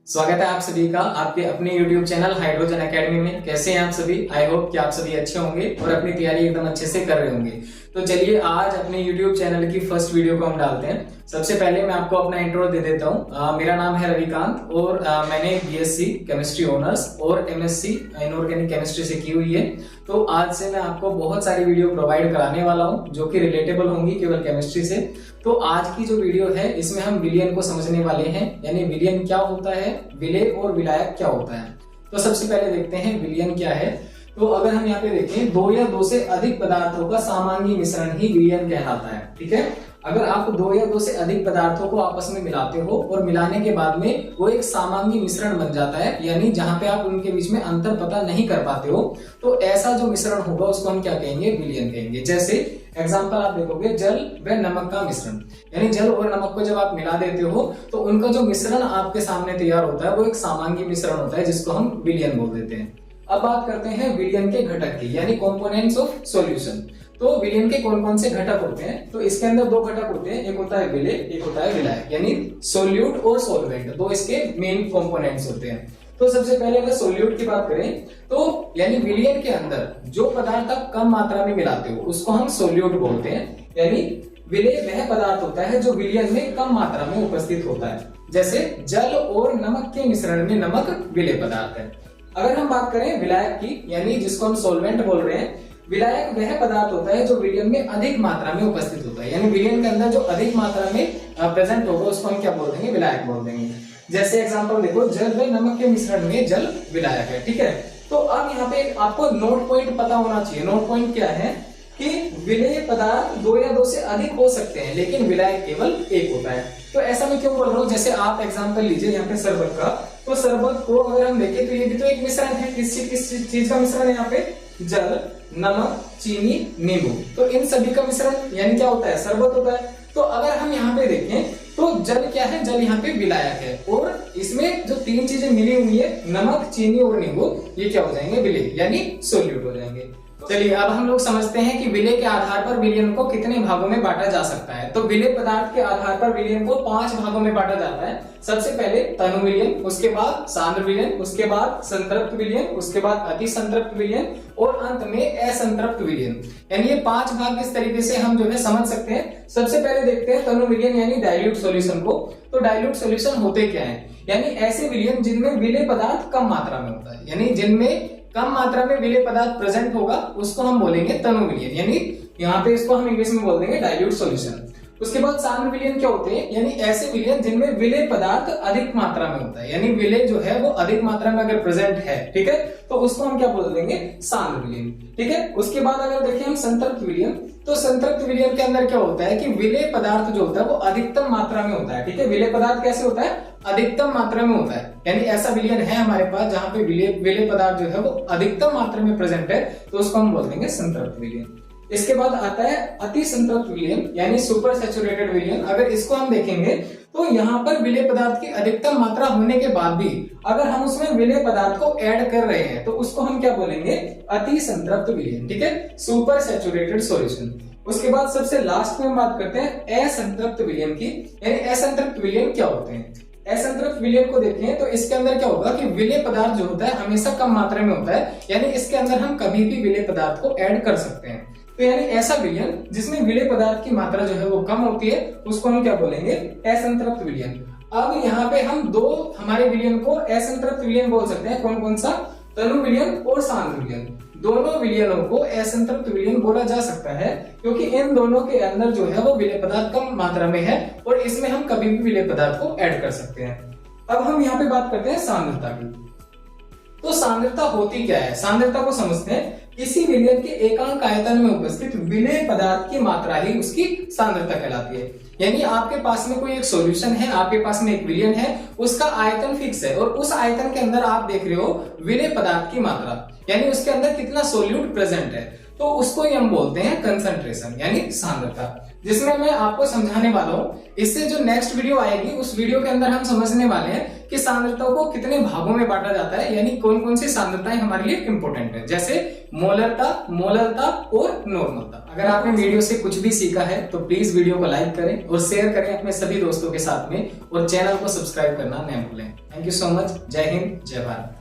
स्वागत है आप सभी का आपके अपने YouTube चैनल हाइड्रोजन एकेडमी में। कैसे हैं आप सभी? आई होप कि आप सभी अच्छे होंगे और अपनी तैयारी एकदम अच्छे से कर रहे होंगे। तो चलिए आज अपने YouTube चैनल की फर्स्ट वीडियो को हम डालते हैं। सबसे पहले मैं आपको अपना इंट्रो दे देता हूँ। मेरा नाम है रविकांत और मैंने बीएससी केमिस्ट्री ऑनर्स और एमएससी इनऑर्गेनिक केमिस्ट्री से की हुई है। तो आज से मैं आपको बहुत सारी वीडियो प्रोवाइड कराने वाला हूँ जो कि रिलेटेबल होंगी केवल केमिस्ट्री से। तो आज की जो वीडियो है इसमें हम विलयन को समझने वाले हैं, यानी विलयन क्या होता है, विलेय और विलायक क्या होता है। तो सबसे पहले देखते हैं विलयन क्या है। तो अगर हम यहाँ पे देखें, दो या दो से अधिक पदार्थों का सामान्य मिश्रण ही विलयन कहलाता है। ठीक है, अगर आप दो या दो से अधिक पदार्थों को आपस में मिलाते हो और मिलाने के बाद में वो एक सामान्य मिश्रण बन जाता है, यानी जहां पे आप उनके बीच में अंतर पता नहीं कर पाते हो, तो ऐसा जो मिश्रण होगा उसको हम क्या कहेंगे? विलयन कहेंगे। जैसे एग्जाम्पल आप देखोगे, जल व नमक का मिश्रण, यानी जल और नमक को जब आप मिला देते हो तो उनका जो मिश्रण आपके सामने तैयार होता है वो एक सामान्य मिश्रण होता है जिसको हम विलयन बोल देते हैं। अब बात करते हैं विलयन के घटक की, यानी कंपोनेंट्स ऑफ सॉल्यूशन। तो विलयन के कौन कौन से घटक होते हैं? तो इसके अंदर दो घटक होते हैं, एक होता है विलेय, एक होता है विलायक, यानी सोल्यूट और सॉल्वेंट, दो इसके मेन कंपोनेंट्स होते हैं। तो सबसे पहले अगर सोल्यूट की बात करें तो यानी विलयन के अंदर जो पदार्थ आप कम मात्रा में मिलाते हो उसको हम सोल्यूट बोलते हैं, यानी विलेय वह पदार्थ होता है जो विलयन में कम मात्रा में उपस्थित होता है। जैसे जल और नमक के मिश्रण में नमक विलेय पदार्थ है। अगर हम बात करें विलायक की, यानी जिसको हम सॉल्वेंट बोल रहे हैं, विलायक वह पदार्थ होता है जो विलयन में अधिक मात्रा में उपस्थित होता है, यानी विलयन के अंदर जो अधिक मात्रा में प्रेजेंट होगा उसको हम क्या बोल देंगे? विलायक बोल देंगे। जैसे एग्जांपल देखो, जल व नमक के मिश्रण में जल विलायक है। ठीक है, तो अब यहाँ पे आपको नोट पॉइंट पता होना चाहिए। नोट पॉइंट क्या है कि विलेय पदार्थ दो या दो से अधिक हो सकते हैं लेकिन विलायक केवल एक होता है। तो ऐसा मैं क्यों बोल रहा हूँ? जैसे आप एग्जांपल लीजिए यहाँ पे शरबत का, तो शरबत को अगर हम देखें तो ये भी तो एक मिश्रण है। किस चीज का मिश्रण है? यहाँ पे जल, नमक, चीनी, नींबू, तो इन सभी का मिश्रण यानी क्या होता है? शरबत होता है। तो अगर हम यहाँ पे देखें तो जल क्या है? जल यहाँ पे विलायक है और इसमें जो तीन चीजें मिली हुई है, नमक, चीनी और नींबू, ये क्या हो जाएंगे? विलेय, यानी सोल्यूट हो जाएंगे। चलिए अब हम लोग समझते हैं कि विलेय के आधार पर विलयन को कितने भागों में बांटा जा सकता है। तो विलेय पदार्थ के आधार पर विलयन को 5 भागों में बांटा जाता है। सबसे पहले तनु विलयन, उसके बाद सांद्र विलयन, उसके बाद संतृप्त विलयन, उसके बाद अति संतृप्त विलयन और अंत में असंतृप्त विलयन। यानी ये 5 भाग इस तरीके से हम जो है समझ सकते हैं। सबसे पहले देखते हैं तनु विलयन यानी डाइल्यूट सॉल्यूशन को। तो डाइल्यूट सॉल्यूशन होते क्या है? यानी ऐसे विलयन जिनमें विलेय पदार्थ कम मात्रा में होता है, यानी जिनमें कम मात्रा में विलेय पदार्थ प्रेजेंट होगा उसको हम बोलेंगे तनु विलयन, यानी यहाँ पे इसको हम इंग्लिश में बोल देंगे डाइल्यूट सॉल्यूशन। उसके बाद सांद्र विलयन क्या होते हैं? यानी ऐसे विलयन जिनमें विलेय पदार्थ अधिक मात्रा में होता है, यानी विलेय जो है वो अधिक मात्रा में अगर प्रेजेंट है, ठीक है, तो उसको हम क्या बोल देंगे? सांद्र विलयन। ठीक है, उसके बाद अगर देखें हम संतृप्त विलयन, तो संतृप्त विलयन के अंदर क्या होता है कि विलेय पदार्थ जो होता है वो अधिकतम मात्रा में होता है। ठीक है, विलेय पदार्थ कैसे होता है? अधिकतम मात्रा में होता है, यानी ऐसा विलयन है हमारे पास जहां पे विलेय पदार्थ जो है वो अधिकतम मात्रा में प्रेजेंट है, तो उसको हम बोल देंगे संतृप्त विलयन। इसके बाद आता है अति संतृप्त विलयन, यानी सुपर सैचुरेटेड विलयन। अगर इसको हम देखेंगे तो यहाँ पर विलेय पदार्थ की अधिकतम मात्रा होने के बाद भी अगर हम उसमें विलेय पदार्थ को ऐड कर रहे हैं तो उसको हम क्या बोलेंगे? अति संतृप्त विलयन। ठीक है, सुपर सैचुरेटेड सॉल्यूशन। उसके बाद सबसे लास्ट में हम बात करते हैं असंतृप्त विलयन की, यानी असंतृप्त विलयन क्या होते हैं? असंतृप्त विलयन को देखें तो इसके अंदर क्या होगा कि विलेय पदार्थ जो होता है हमेशा कम मात्रा में होता है, यानी इसके अंदर हम कभी भी विलेय पदार्थ को ऐड कर सकते हैं। तो यानी ऐसा विलयन जिसमें विलेय पदार्थ की मात्रा जो है वो कम होती है उसको हम क्या बोलेंगे? असंतृप्त विलयन। अब यहाँ पे हम दो हमारे विलयन को असंतृप्त विलयन बोल सकते हैं। कौन कौन सा? तनु विलयन और सांद्र विलयन। दोनों विलयनों को असंतृप्त विलयन बोला जा सकता है क्योंकि इन दोनों के अंदर जो है वो विलेय पदार्थ कम मात्रा में है और इसमें हम कभी भी विलेय पदार्थ को ऐड कर सकते हैं। अब हम यहाँ पे बात करते हैं सांद्रता की। तो सांद्रता होती क्या है? सांद्रता को समझते हैं। किसी विलयन के एकांक आयतन में उपस्थित विलेय पदार्थ की मात्रा ही उसकी सांद्रता कहलाती है। यानी आपके पास में कोई एक सॉल्यूशन है, आपके पास में एक विलयन है, उसका आयतन फिक्स है और उस आयतन के अंदर आप देख रहे हो विलेय पदार्थ की मात्रा, यानी उसके अंदर कितना सोल्यूट प्रेजेंट है, तो उसको ही हम बोलते हैं कंसंट्रेशन, यानी सांद्रता। जिसमें मैं आपको समझाने वाला हूँ। इससे जो नेक्स्ट वीडियो आएगी उस वीडियो के अंदर हम समझने वाले हैं कि सांद्रता को कितने भागों में बांटा जाता है, यानी कौन कौन सी सांद्रताएं हमारे लिए इंपॉर्टेंट है, जैसे मोलरता, मोलरता और नॉर्मलता। अगर आपने वीडियो से कुछ भी सीखा है तो प्लीज वीडियो को लाइक करें और शेयर करें अपने सभी दोस्तों के साथ में, और चैनल को सब्सक्राइब करना न भूलें। Thank you so much. जय हिंद, जय भारत।